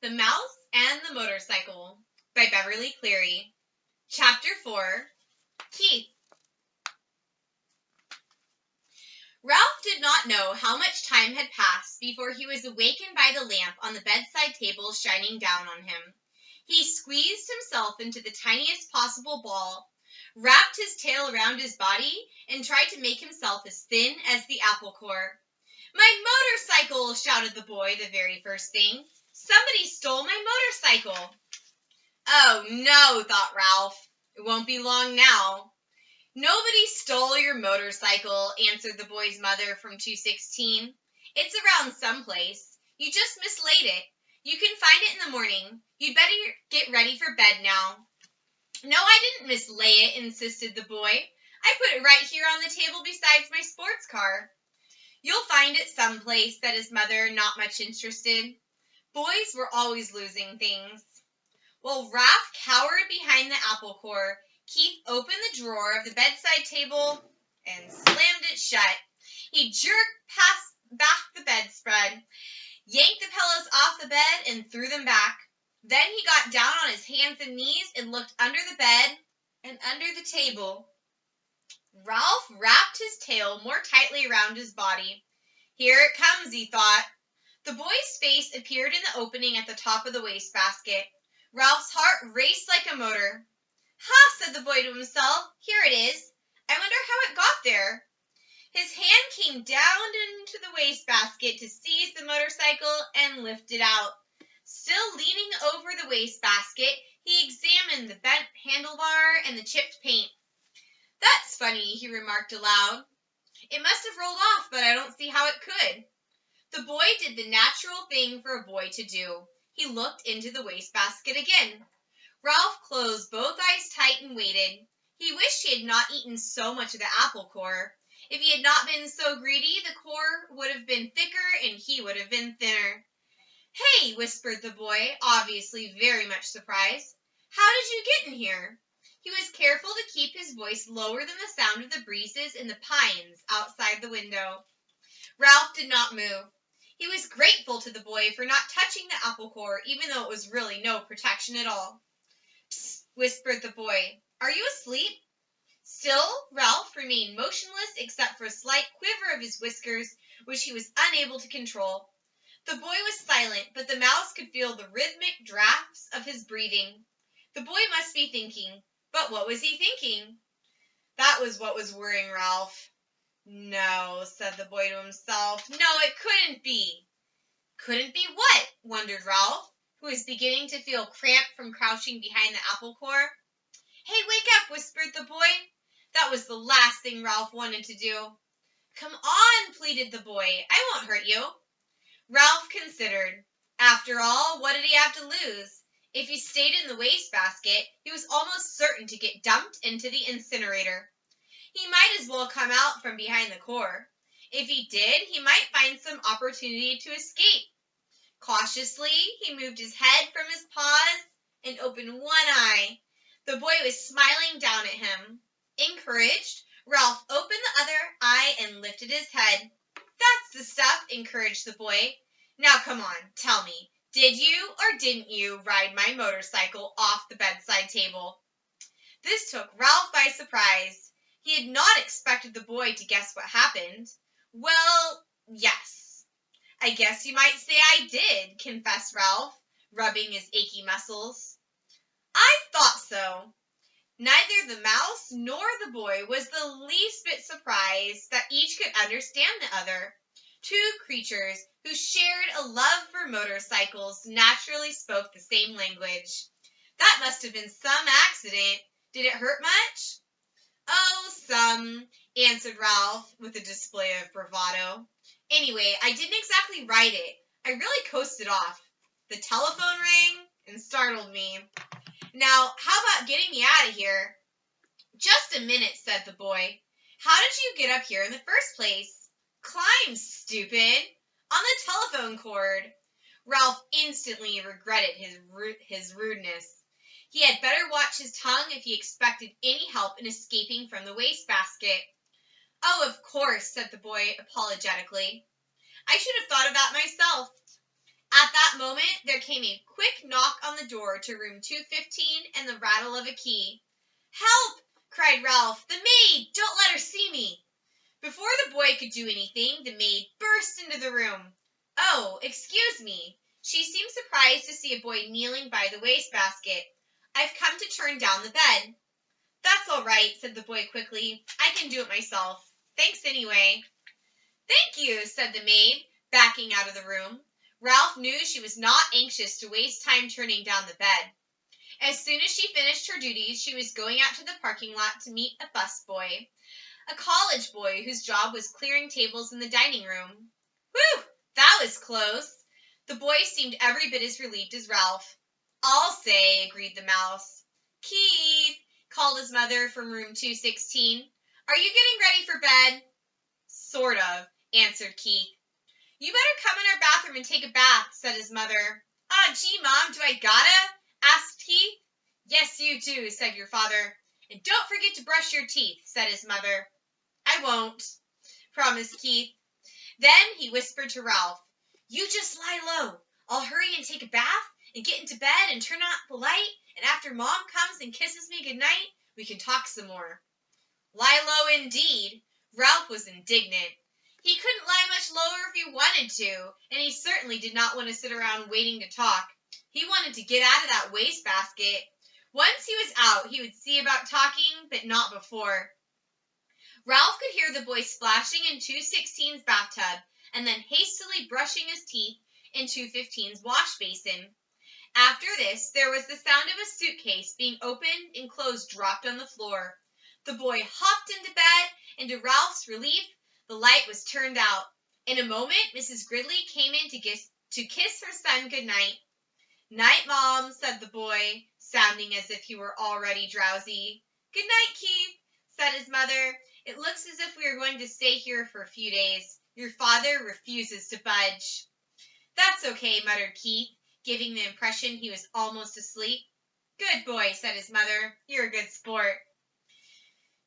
The Mouse and the Motorcycle by Beverly Cleary. Chapter 4. Keith. Ralph did not know how much time had passed before he was awakened by the lamp on the bedside table shining down on him. He squeezed himself into the tiniest possible ball, wrapped his tail around his body, and tried to make himself as thin as the apple core. "My motorcycle!" shouted the boy the very first thing. "Somebody stole my motorcycle!" "Oh, no," thought Ralph. "It won't be long now." "Nobody stole your motorcycle," answered the boy's mother from 216. "It's around someplace. You just mislaid it. You can find it in the morning. You'd better get ready for bed now." "No, I didn't mislay it," insisted the boy. "I put it right here on the table beside my sports car." "You'll find it someplace," said his mother, not much interested. Boys were always losing things. While Ralph cowered behind the apple core, Keith opened the drawer of the bedside table and slammed it shut. He jerked back the bedspread, yanked the pillows off the bed, and threw them back. Then he got down on his hands and knees and looked under the bed and under the table. Ralph wrapped his tail more tightly around his body. "Here it comes," he thought. The boy's face appeared in the opening at the top of the wastebasket. Ralph's heart raced like a motor. "Ha!" said the boy to himself. "Here it is. I wonder how it got there." His hand came down into the wastebasket to seize the motorcycle and lift it out. Still leaning over the wastebasket, he examined the bent handlebar and the chipped paint. "That's funny," he remarked aloud. "It must have rolled off, but I don't see how it could." The boy did the natural thing for a boy to do. He looked into the wastebasket again. Ralph closed both eyes tight and waited. He wished he had not eaten so much of the apple core. If he had not been so greedy, the core would have been thicker and he would have been thinner. "Hey!" whispered the boy, obviously very much surprised. "How did you get in here?" He was careful to keep his voice lower than the sound of the breezes in the pines outside the window. Ralph did not move. He was grateful to the boy for not touching the apple core, even though it was really no protection at all. "Psst!" whispered the boy. "Are you asleep?" Still Ralph remained motionless except for a slight quiver of his whiskers, which he was unable to control. The boy was silent, but the mouse could feel the rhythmic drafts of his breathing. The boy must be thinking. But what was he thinking? That was what was worrying Ralph. "No," said the boy to himself. "No, it couldn't be." "Couldn't be what?" wondered Ralph, who was beginning to feel cramped from crouching behind the apple core. "Hey, wake up!" whispered the boy. That was the last thing Ralph wanted to do. "Come on," pleaded the boy. "I won't hurt you." Ralph considered. After all, what did he have to lose? If he stayed in the wastebasket, he was almost certain to get dumped into the incinerator. He might as well come out from behind the core. If he did, he might find some opportunity to escape. Cautiously, he moved his head from his paws and opened one eye. The boy was smiling down at him. Encouraged, Ralph opened the other eye and lifted his head. "That's the stuff," encouraged the boy. "Now come on, tell me, did you or didn't you ride my motorcycle off the bedside table?" This took Ralph by surprise. He had not expected the boy to guess what happened. "Well, yes. I guess you might say I did," confessed Ralph, rubbing his achy muscles. "I thought so." Neither the mouse nor the boy was the least bit surprised that each could understand the other. Two creatures who shared a love for motorcycles naturally spoke the same language. "That must have been some accident. Did it hurt much?" "Oh, some," answered Ralph with a display of bravado. "Anyway, I didn't exactly ride it. I really coasted off. The telephone rang and startled me. Now, how about getting me out of here?" "Just a minute," said the boy. "How did you get up here in the first place?" "Climb, stupid. On the telephone cord." Ralph instantly regretted his rudeness. He had better watch his tongue if he expected any help in escaping from the wastebasket. "Oh, of course," said the boy apologetically. "I should have thought of that myself." At that moment, there came a quick knock on the door to room 215 and the rattle of a key. "Help!" cried Ralph. "The maid! Don't let her see me!" Before the boy could do anything, the maid burst into the room. "Oh, excuse me." She seemed surprised to see a boy kneeling by the wastebasket. "I've come to turn down the bed." "That's all right," said the boy quickly. "I can do it myself. Thanks anyway." "Thank you," said the maid, backing out of the room. Ralph knew she was not anxious to waste time turning down the bed. As soon as she finished her duties, she was going out to the parking lot to meet a busboy, a college boy whose job was clearing tables in the dining room. "Whew, that was close." The boy seemed every bit as relieved as Ralph. "I'll say," agreed the mouse. "Keith," called his mother from room 216. "Are you getting ready for bed?" "Sort of," answered Keith. "You better come in our bathroom and take a bath," said his mother. Gee, Mom, do I gotta?" asked Keith. "Yes, you do," said your father. "And don't forget to brush your teeth," said his mother. "I won't," promised Keith. Then he whispered to Ralph, "You just lie low. I'll hurry and take a bath and get into bed and turn out the light, and after Mom comes and kisses me goodnight, we can talk some more." Lie low indeed. Ralph was indignant. He couldn't lie much lower if he wanted to, and he certainly did not want to sit around waiting to talk. He wanted to get out of that wastebasket. Once he was out, he would see about talking, but not before. Ralph could hear the boy splashing in 216's bathtub and then hastily brushing his teeth in 215's wash basin. After this, there was the sound of a suitcase being opened and clothes dropped on the floor. The boy hopped into bed, and to Ralph's relief, the light was turned out. In a moment, Mrs. Gridley came in to kiss her son good night. "Night, Mom," said the boy, sounding as if he were already drowsy. "Good night, Keith," said his mother. "It looks as if we are going to stay here for a few days. Your father refuses to budge." "That's okay," muttered Keith, giving the impression he was almost asleep. "Good boy," said his mother. "You're a good sport."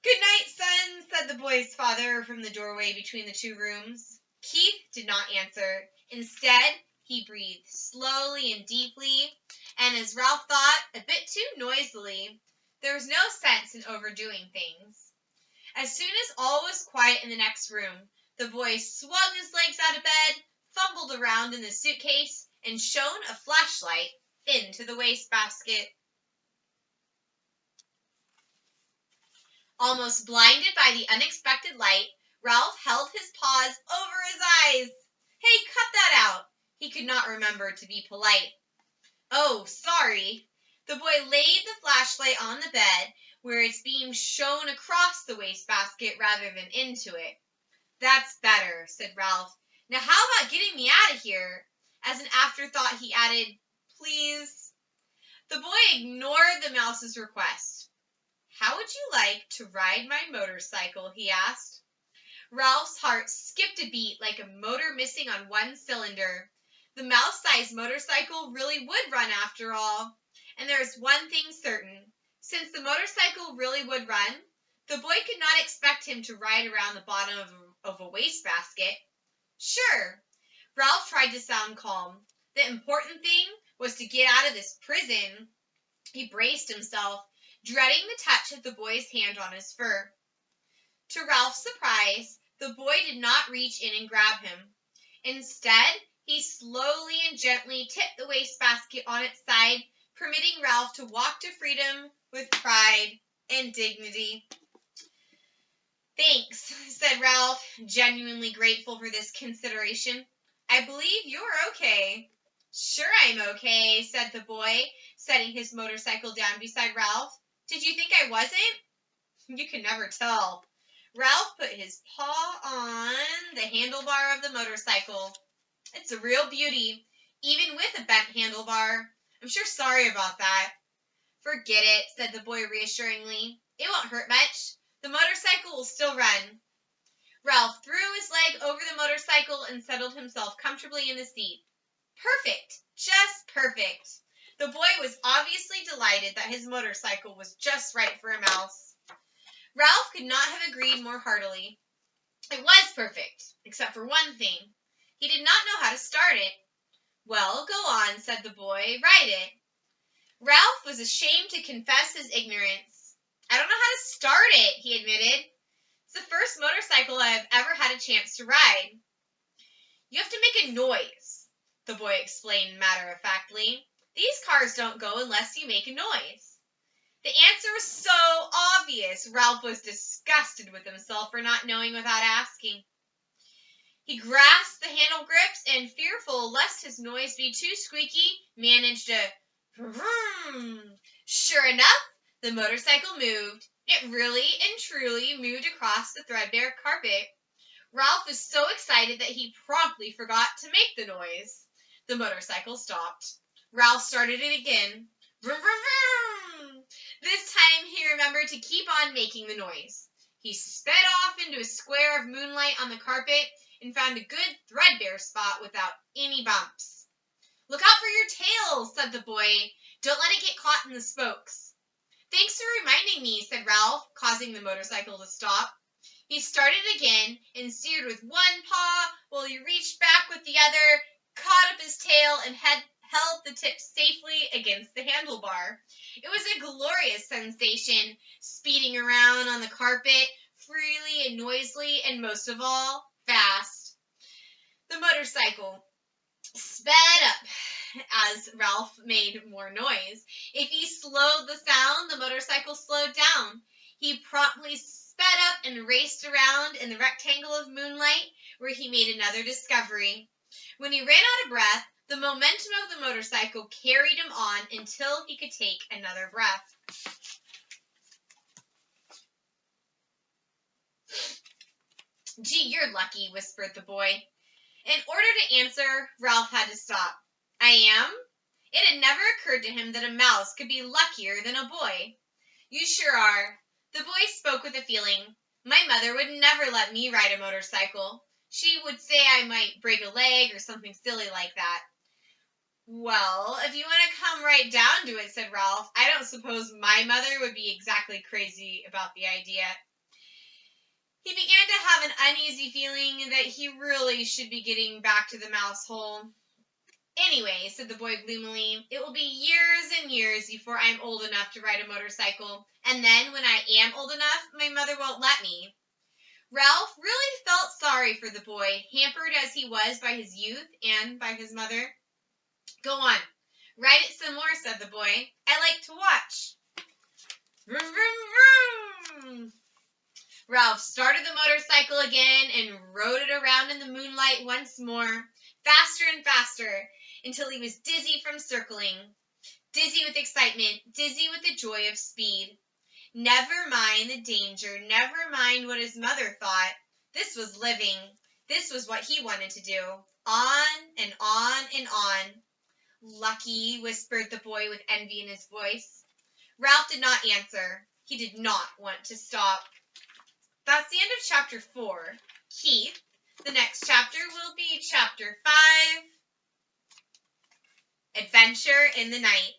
"Good night, son," said the boy's father from the doorway between the two rooms. Keith did not answer. Instead, he breathed slowly and deeply, and as Ralph thought, a bit too noisily. There was no sense in overdoing things. As soon as all was quiet in the next room, the boy swung his legs out of bed, fumbled around in the suitcase, and shone a flashlight into the wastebasket. Almost blinded by the unexpected light, Ralph held his paws over his eyes. "Hey, cut that out." He could not remember to be polite. "Oh, sorry." The boy laid the flashlight on the bed, where its beam shone across the wastebasket rather than into it. "That's better," said Ralph. "Now how about getting me out of here?" As an afterthought, he added, "Please." The boy ignored the mouse's request. "How would you like to ride my motorcycle?" he asked. Ralph's heart skipped a beat like a motor missing on one cylinder. The mouse-sized motorcycle really would run after all. And there was one thing certain. Since the motorcycle really would run, the boy could not expect him to ride around the bottom of a wastebasket. Sure. Ralph tried to sound calm. The important thing was to get out of this prison. He braced himself, dreading the touch of the boy's hand on his fur. To Ralph's surprise, the boy did not reach in and grab him. Instead, he slowly and gently tipped the wastebasket on its side, permitting Ralph to walk to freedom with pride and dignity. "Thanks," said Ralph, genuinely grateful for this consideration. "I believe you're okay." "Sure I'm okay," said the boy, setting his motorcycle down beside Ralph. "Did you think I wasn't?" You can never tell. Ralph put his paw on the handlebar of the motorcycle. "It's a real beauty, even with a bent handlebar. I'm sure sorry about that." "Forget it," said the boy reassuringly. "It won't hurt much. The motorcycle will still run." Ralph threw his leg over the motorcycle and settled himself comfortably in the seat. Perfect! Just perfect! The boy was obviously delighted that his motorcycle was just right for a mouse. Ralph could not have agreed more heartily. It was perfect, except for one thing. He did not know how to start it. Well, go on, said the boy. Ride it. Ralph was ashamed to confess his ignorance. I don't know how to start it, he admitted. It's the first motorcycle I have ever had a chance to ride. You have to make a noise, the boy explained matter-of-factly. These cars don't go unless you make a noise. The answer was so obvious, Ralph was disgusted with himself for not knowing without asking. He grasped the handle grips and, fearful lest his noise be too squeaky, managed a vroom. Sure enough, the motorcycle moved. It really and truly moved across the threadbare carpet. Ralph was so excited that he promptly forgot to make the noise. The motorcycle stopped. Ralph started it again. Vroom, vroom, vroom. This time he remembered to keep on making the noise. He sped off into a square of moonlight on the carpet and found a good threadbare spot without any bumps. Look out for your tail, said the boy. Don't let it get caught in the spokes. Thanks for reminding me, said Ralph, causing the motorcycle to stop. He started again and steered with one paw while he reached back with the other, caught up his tail, and held the tip safely against the handlebar. It was a glorious sensation, speeding around on the carpet, freely and noisily, and most of all, fast. The motorcycle sped up as Ralph made more noise. If he slowed the sound, the motorcycle slowed down. He promptly sped up and raced around in the rectangle of moonlight, where he made another discovery. When he ran out of breath, the momentum of the motorcycle carried him on until he could take another breath. Gee, you're lucky, whispered the boy. In order to answer, Ralph had to stop. I am? It had never occurred to him that a mouse could be luckier than a boy. You sure are. The boy spoke with a feeling. My mother would never let me ride a motorcycle. She would say I might break a leg or something silly like that. Well, if you want to come right down to it, said Ralph, I don't suppose my mother would be exactly crazy about the idea. He began to have an uneasy feeling that he really should be getting back to the mouse hole. Anyway, said the boy gloomily, it will be years and years before I'm old enough to ride a motorcycle, and then when I am old enough, my mother won't let me. Ralph really felt sorry for the boy, hampered as he was by his youth and by his mother. Go on, ride it some more, said the boy. I like to watch. Vroom, vroom, vroom. Ralph started the motorcycle again and rode it around in the moonlight once more, faster and faster, until he was dizzy from circling, dizzy with excitement, dizzy with the joy of speed. Never mind the danger, never mind what his mother thought. This was living. This was what he wanted to do. On and on and on. Lucky, whispered the boy with envy in his voice. Ralph did not answer. He did not want to stop. That's the end of chapter 4. Keith, the next chapter will be chapter 5, Adventure in the Night.